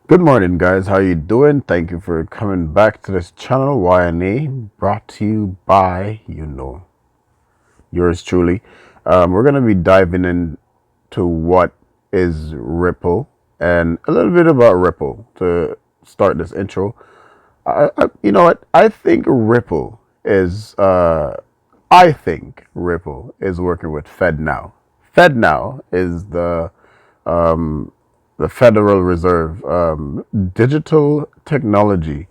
Good morning, guys. How you doing? Thank you for coming back to this channel, YNA, brought to you by, yours truly. We're going to be diving into what is Ripple and a little bit about Ripple to start this intro. You know what? I think Ripple is working with FedNow. FedNow is the Federal Reserve digital technology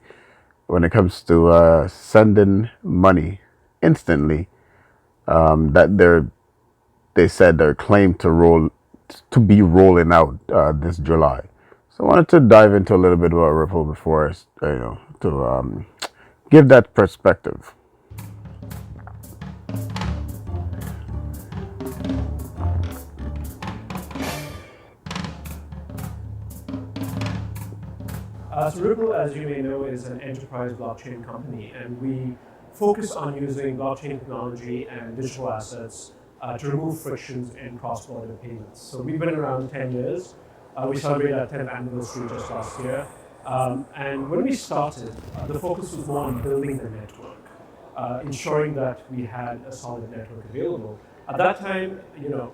when it comes to sending money instantly. They said they're claimed to be rolling out this July. So I wanted to dive into a little bit about Ripple before to give that perspective. So Ripple, as you may know, is an enterprise blockchain company, and we focus on using blockchain technology and digital assets to remove frictions in cross-border payments. So we've been around 10 years. We celebrated our 10th anniversary just last year. And when we started, the focus was more on building the network, ensuring that we had a solid network available. At that time,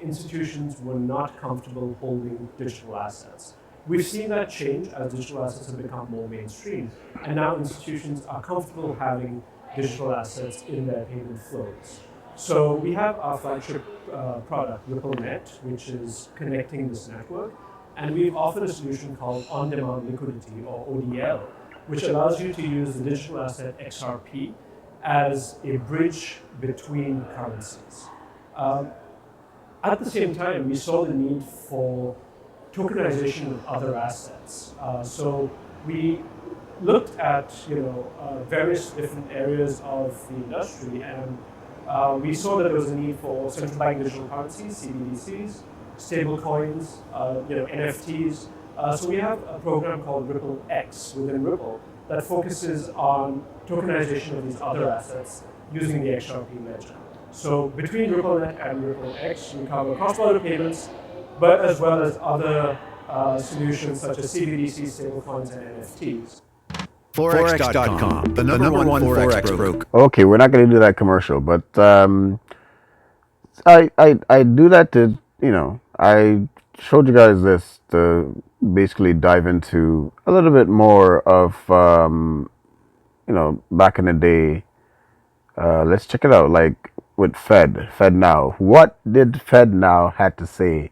institutions were not comfortable holding digital assets. We've seen that change as digital assets have become more mainstream, and now institutions are comfortable having digital assets in their payment flows. So we have our flagship product, RippleNet, which is connecting this network, and we've offered a solution called on-demand liquidity, or ODL, which allows you to use the digital asset XRP as a bridge between currencies. At the same time, we saw the need for tokenization of other assets. So we looked at various different areas of the industry, and we saw that there was a need for central bank digital currencies, CBDCs, stable coins, NFTs. So we have a program called Ripple X within Ripple that focuses on tokenization of these other assets using the XRP ledger. So between RippleNet and Ripple X, we cover cross-border payments, but as well as other solutions such as CBDCs, stablecoins, and NFTs. Forex.com, the number one Forex broker. Okay, we're not going to do that commercial, but I do that to I showed you guys this to basically dive into a little bit more of back in the day. Let's check it out. Like with FedNow. What did FedNow had to say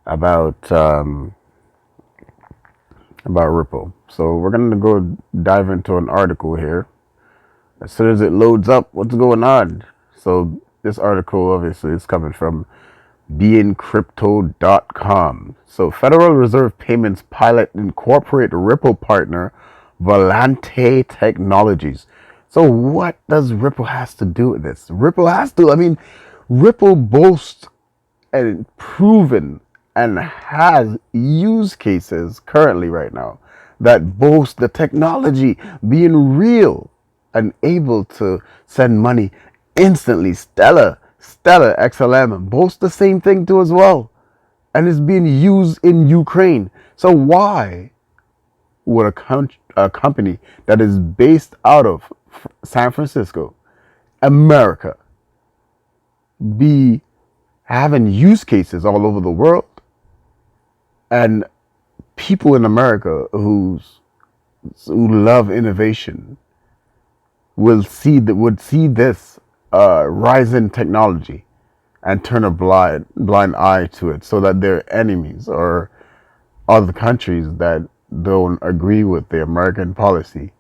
about Ripple? So we're gonna go dive into an article here. As soon as it loads up, what's going on? So this article obviously is coming from beincrypto.com. So Federal Reserve Payments pilot incorporate Ripple partner Volante Technologies. So what does Ripple has to do with this? Ripple boasts and proven and has use cases currently right now that boast the technology being real and able to send money instantly. Stellar XLM boasts the same thing too as well, and is being used in Ukraine. So why would a company that is based out of San Francisco, America, be having use cases all over the world, and people in America who love innovation would see this rise in technology and turn a blind eye to it, so that their enemies or other countries that don't agree with the American policy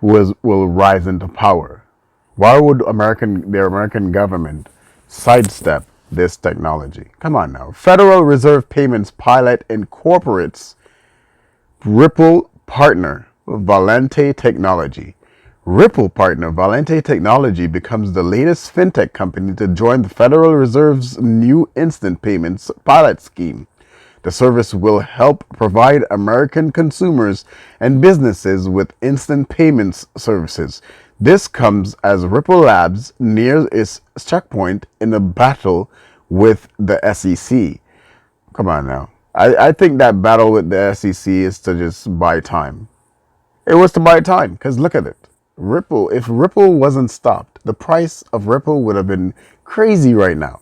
will rise into power? Why would the American government sidestep this technology? Come on now. Federal Reserve Payments pilot incorporates Ripple partner Volante Technology. Ripple partner Volante Technology becomes the latest fintech company to join the Federal Reserve's new instant payments pilot scheme. The service will help provide American consumers and businesses with instant payments services. This comes as Ripple Labs nears its checkpoint in a battle with the SEC. Come on now. I think that battle with the SEC is to just buy time. It was to buy time because look at it. Ripple, if Ripple wasn't stopped, the price of Ripple would have been crazy right now.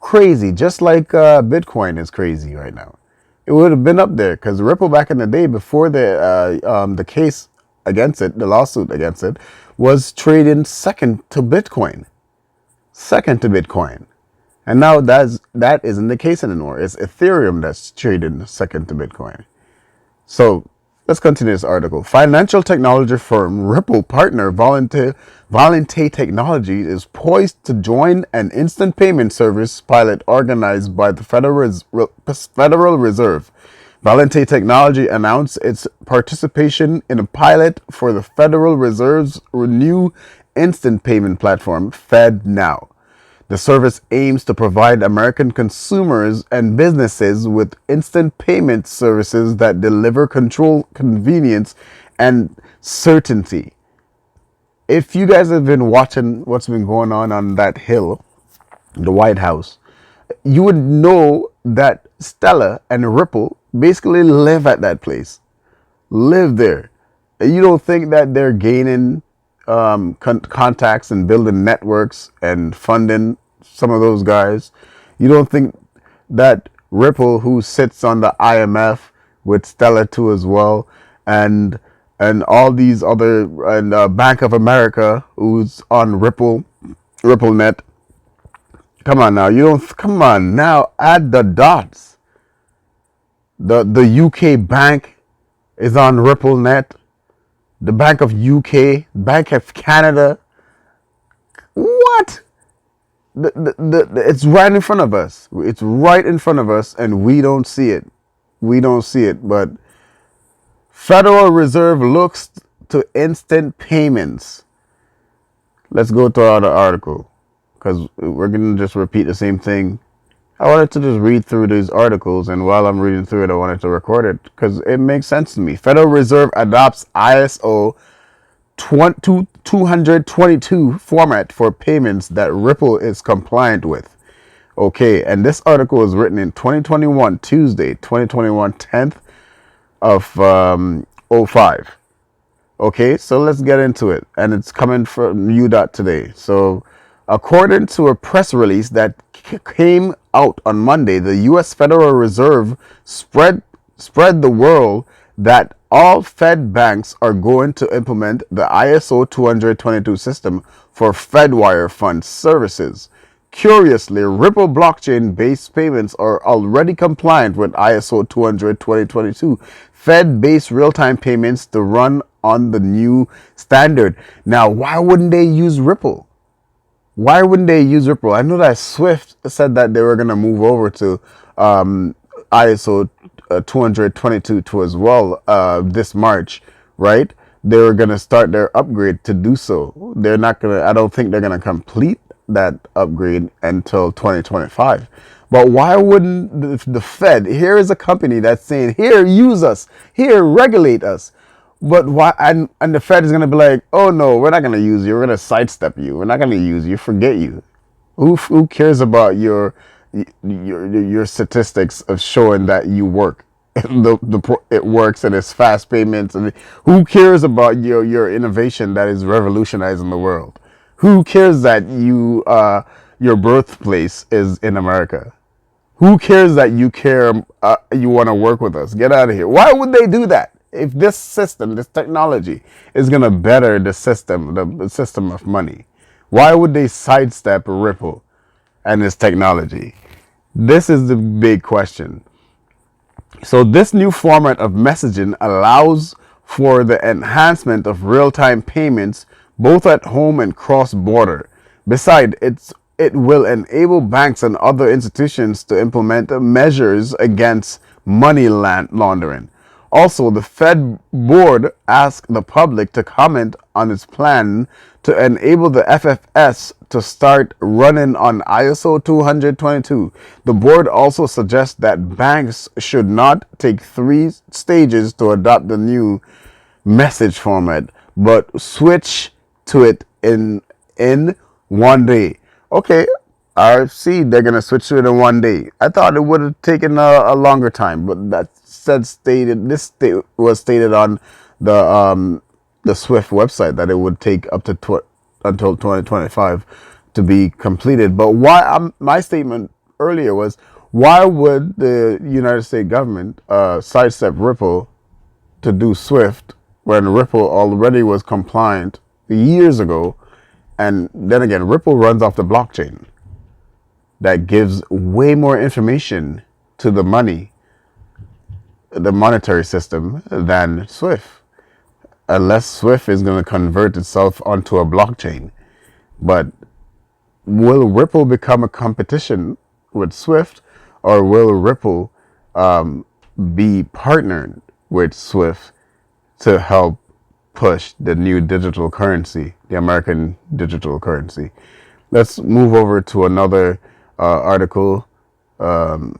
Crazy, just like Bitcoin is crazy right now. It would have been up there because Ripple back in the day before the case against it, the lawsuit against it, was trading second to Bitcoin. Second to Bitcoin. And now that isn't the case anymore. It's Ethereum that's trading second to Bitcoin. So let's continue this article. Financial technology firm Ripple partner Volante Technology is poised to join an instant payment service pilot organized by the Federal Reserve. Volante Technology announced its participation in a pilot for the Federal Reserve's new instant payment platform, FedNOW. The service aims to provide American consumers and businesses with instant payment services that deliver control, convenience, and certainty. If you guys have been watching what's been going on that hill, the White House, you would know that Stella and Ripple basically live at that place, live there. You don't think that they're gaining contacts and building networks and funding some of those guys? You don't think that Ripple, who sits on the IMF with Stella too as well, and all these other, and Bank of America, who's on RippleNet. Come on now, you don't. Come on now, add the dots. The UK bank is on RippleNet. The Bank of UK, Bank of Canada. What? It's right in front of us. It's right in front of us, and we don't see it. We don't see it. But Federal Reserve looks to instant payments. Let's go to our article because we're going to just repeat the same thing. I wanted to just read through these articles, and while I'm reading through it, I wanted to record it because it makes sense to me. Federal Reserve adopts ISO 222 format for payments that Ripple is compliant with. Okay, and this article was written in 2021, Tuesday, 2021, 10th of 05. Okay, so let's get into it. And it's coming from U.Today. So according to a press release that came out on Monday, the U.S. Federal Reserve spread the word that all Fed banks are going to implement the ISO 222 system for FedWire fund services. Curiously, Ripple blockchain-based payments are already compliant with ISO 222 Fed-based real-time payments to run on the new standard. Now, why wouldn't they use Ripple? Why wouldn't they use Ripple? I know that Swift said that they were going to move over to ISO 222 too as well this March, right? They were going to start their upgrade to do so. They're not going to, I don't think they're going to complete that upgrade until 2025. But why wouldn't the Fed, here is a company that's saying, here, use us, here, regulate us. But why? And the Fed is going to be like, oh no, we're not going to use you. We're going to sidestep you. We're not going to use you. Forget you. Who cares about your statistics of showing that you work? It works and it's fast payments. And who cares about your innovation that is revolutionizing the world? Who cares that your birthplace is in America? Who cares that you want to work with us? Get out of here. Why would they do that? If this system, this technology is going to better the system of money, why would they sidestep Ripple and this technology? This is the big question. So this new format of messaging allows for the enhancement of real-time payments both at home and cross-border. Besides, it will enable banks and other institutions to implement measures against money laundering. Also, the Fed board asked the public to comment on its plan to enable the FFS to start running on ISO 222. The board also suggests that banks should not take 3 stages to adopt the new message format, but switch to it in one day. Okay, RFC, they're gonna switch to it in 1 day. I thought it would have taken a longer time, but that said stated was stated on the Swift website that it would take up to until 2025 to be completed. But my statement earlier was, why would the United States government sidestep Ripple to do Swift when Ripple already was compliant years ago? And then again, Ripple runs off the blockchain that gives way more information to the monetary system than Swift. Unless Swift is going to convert itself onto a blockchain. But will Ripple become a competition with Swift, or will Ripple be partnered with Swift to help push the new digital currency, the American digital currency? Let's move over to another article. The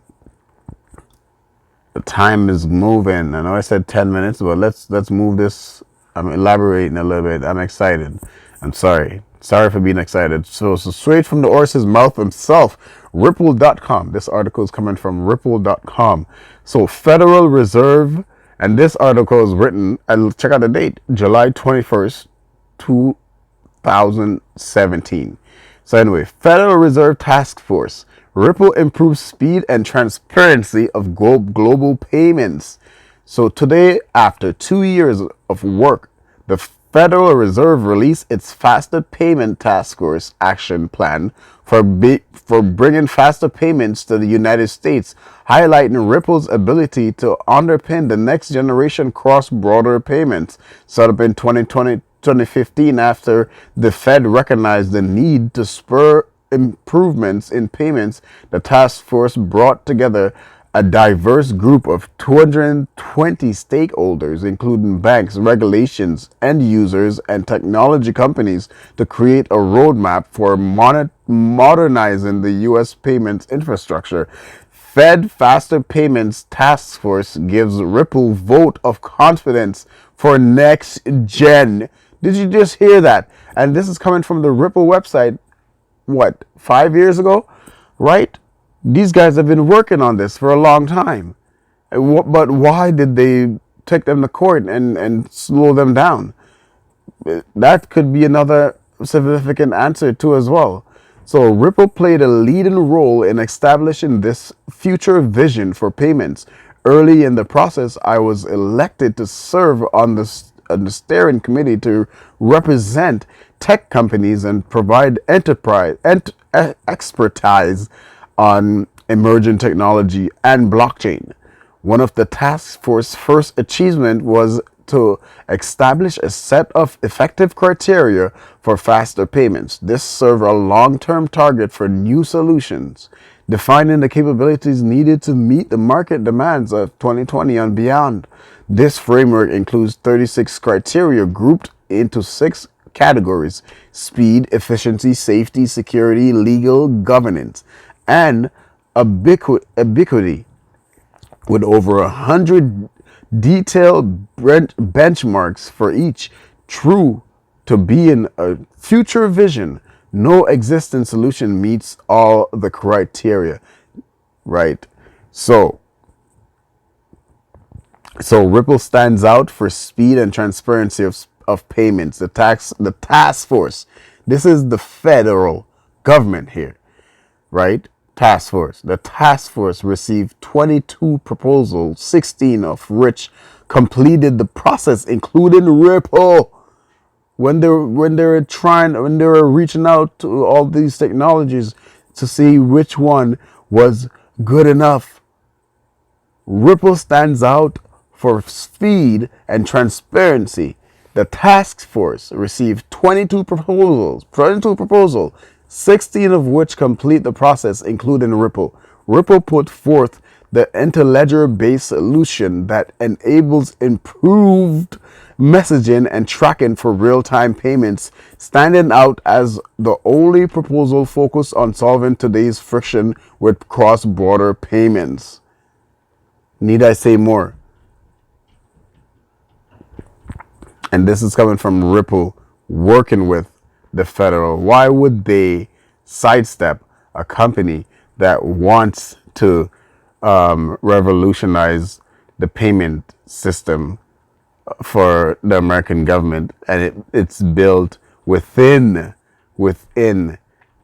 time is moving. I know I said 10 minutes, but let's move this. I'm elaborating a little bit. I'm excited. I'm sorry. Sorry for being excited. So straight from the horse's mouth himself, Ripple.com. This article is coming from Ripple.com. So Federal Reserve, and this article is written, I'll check out the date, July 21st, 2017. So anyway, Federal Reserve Task Force. Ripple improves speed and transparency of global payments. So today, after 2 years of work, the Federal Reserve released its Faster Payment Task Force Action Plan for bringing faster payments to the United States, highlighting Ripple's ability to underpin the next generation cross-border payments. Set up in 2015 after the Fed recognized the need to spur improvements in payments, the task force brought together a diverse group of 220 stakeholders, including banks, regulations, end users, and technology companies, to create a roadmap for modernizing the U.S. payments infrastructure. Fed Faster Payments Task Force gives Ripple vote of confidence for next gen. Did you just hear that? And this is coming from the Ripple website, 5 years ago, right? These guys have been working on this for a long time. But why did they take them to court and slow them down? That could be another significant answer too as well. So Ripple played a leading role in establishing this future vision for payments. Early in the process, I was elected to serve on the steering committee to represent tech companies and provide expertise on emerging technology and blockchain. One of the task force's first achievements was to establish a set of effective criteria for faster payments. This served a long-term target for new solutions, defining the capabilities needed to meet the market demands of 2020 and beyond. This framework includes 36 criteria grouped into 6 categories: speed, efficiency, safety, security, legal, governance, and ubiquity, with over 100 detailed benchmarks for each. True to being a future vision, no existing solution meets all the criteria, right? So Ripple stands out for speed and transparency of payments. The task force, this is the federal government here, right? Task force. The task force received 22 proposals, 16 of which completed the process, including Ripple. When they were reaching out to all these technologies to see which one was good enough, Ripple stands out for speed and transparency. The task force received 22 proposals, 16 of which complete the process, including Ripple. Ripple put forth the interledger-based solution that enables improved messaging and tracking for real-time payments, standing out as the only proposal focused on solving today's friction with cross-border payments. Need I say more? And this is coming from Ripple working with the federal. Why would they sidestep a company that wants to revolutionize the payment system for the American government, and it's built within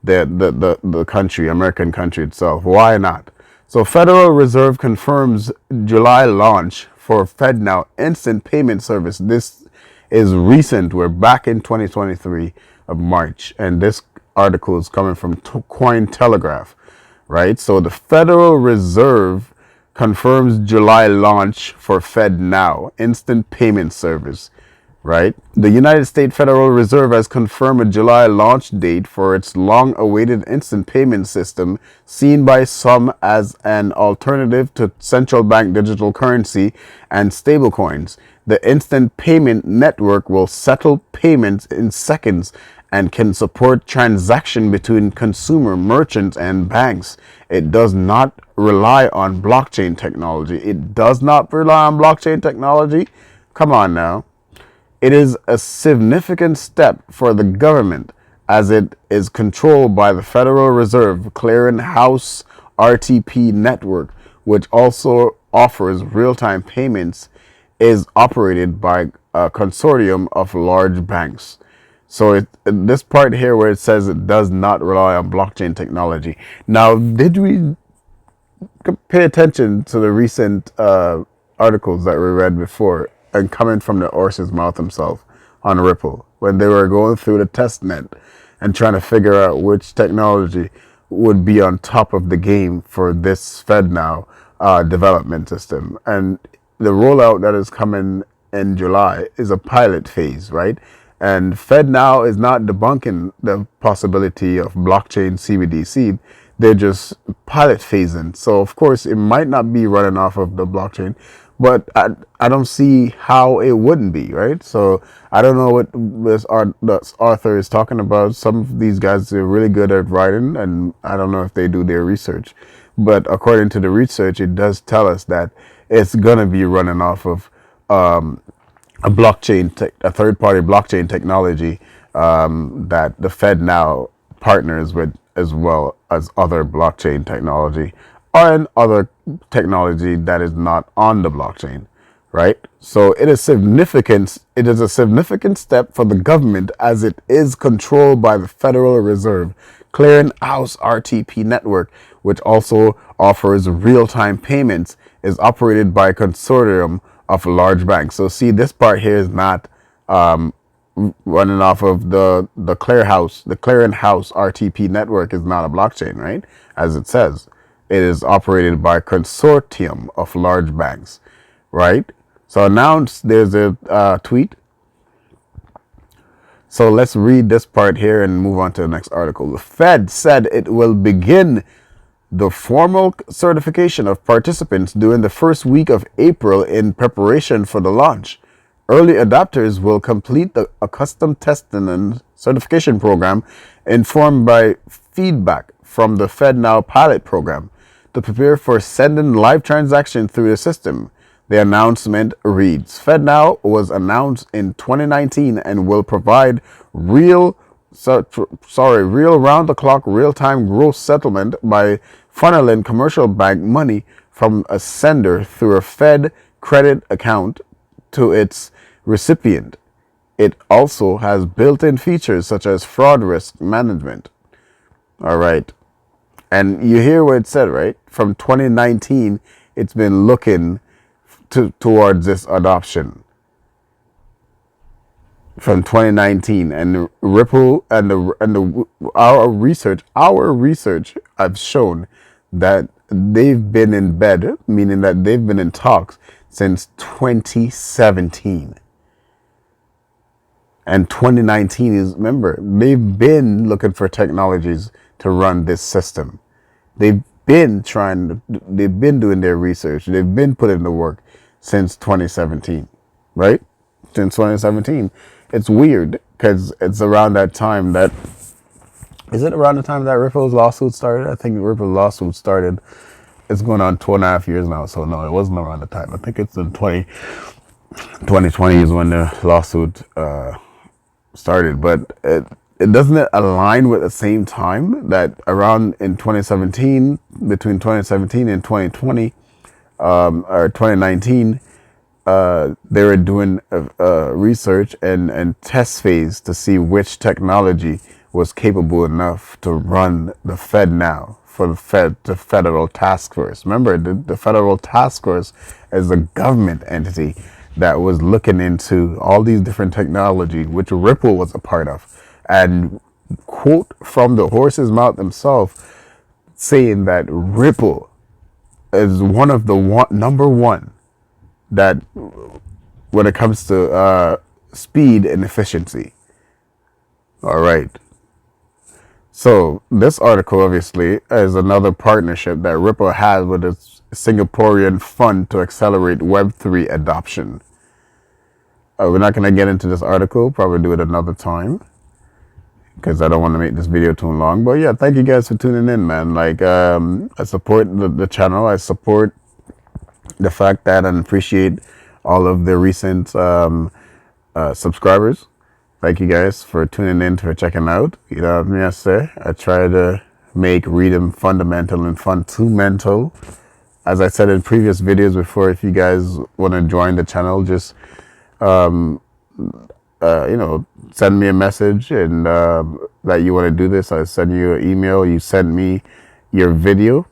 the country, American country itself. Why not? So Federal Reserve confirms July launch for FedNow instant payment service. This is recent. We're back in 2023 of March, and this article is coming from Cointelegraph, right? So the Federal Reserve confirms July launch for FedNow instant payment service, right? The United States Federal Reserve has confirmed a July launch date for its long-awaited instant payment system, seen by some as an alternative to central bank digital currency and stablecoins. The instant payment network will settle payments in seconds and can support transaction between consumer, merchants, and banks. It does not rely on blockchain technology. It does not rely on blockchain technology. Come on now. It is a significant step for the government as it is controlled by the Federal Reserve Clearing House RTP network, which also offers real-time payments, is operated by a consortium of large banks. So this part here where it says it does not rely on blockchain technology. Now, did we pay attention to the recent articles that we read before and coming from the horse's mouth himself on Ripple when they were going through the test net and trying to figure out which technology would be on top of the game for this FedNow development system? And the rollout that is coming in July is a pilot phase, right? And FedNow is not debunking the possibility of blockchain CBDC. They're just pilot phasing. So, of course, it might not be running off of the blockchain, but I don't see how it wouldn't be, right? So, I don't know what this author is talking about. Some of these guys are really good at writing, and I don't know if they do their research. But according to the research, it does tell us that it's going to be running off of a third-party blockchain technology that the FedNow partners with, as well as other blockchain technology and other technology that is not on the blockchain, right? So it is significant. It is a significant step for the government as it is controlled by the Federal Reserve Clearing House RTP network, which also offers real-time payments, is operated by a consortium of large banks. So see, this part here is not running off of the clearing house RTP network is not a blockchain, right? As it says, it is operated by a consortium of large banks, right? So now there's a tweet. So let's read this part here and move on to the next article. The Fed said it will begin the formal certification of participants during the first week of April in preparation for the launch. Early adopters will complete a custom testing and certification program informed by feedback from the FedNow pilot program to prepare for sending live transactions through the system. The announcement reads, FedNow was announced in 2019 and will provide real round-the-clock, real-time gross settlement by funneling commercial bank money from a sender through a Fed credit account to its recipient. It also has built-in features such as fraud risk management. All right. And you hear what it said, right? From 2019, it's been looking towards this adoption. From 2019, and Ripple and our research have shown that they've been in bed, meaning that they've been in talks since 2017. And 2019 is, remember, they've been looking for technologies to run this system. They've been doing their research. They've been putting the work since 2017, right? Since 2017. It's weird because it's around that time that, is it around the time that Ripple's lawsuit started? I think Ripple's lawsuit started, it's going on 2.5 years now. So no, it wasn't around the time. I think it's in 2020 is when the lawsuit started. But it doesn't align with the same time that around in 2017, between 2017 and 2020, or 2019, they were doing research and test phase to see which technology was capable enough to run the FedNOW for the Federal Task Force. Remember, the Federal Task Force is a government entity that was looking into all these different technology, which Ripple was a part of. And quote from the horse's mouth himself saying that Ripple is one of the number one that when it comes to speed and efficiency. All right. So this article obviously is another partnership that Ripple has with a Singaporean fund to accelerate Web3 adoption. We're not going to get into this article, probably do it another time because I don't want to make this video too long. But yeah, thank you guys for tuning in, man. Like, I support the channel. I support the fact that and appreciate all of the recent subscribers. Thank you guys for tuning in, for checking out. You know what I say? I try to make reading fundamental and fundamental. As I said in previous videos before, if you guys want to join the channel, just send me a message and that you want to do this. I send you an email. You send me your video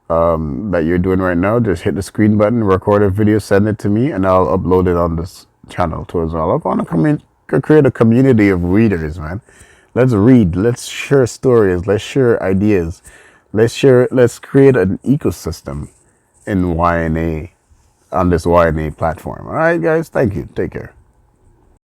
that you're doing right now. Just hit the screen button, record a video, send it to me, and I'll upload it on this channel too as well. I want to create a community of readers, man. Let's read. Let's share stories. Let's share ideas. Let's create an ecosystem in YNA, on this YNA platform. All right, guys. Thank you. Take care.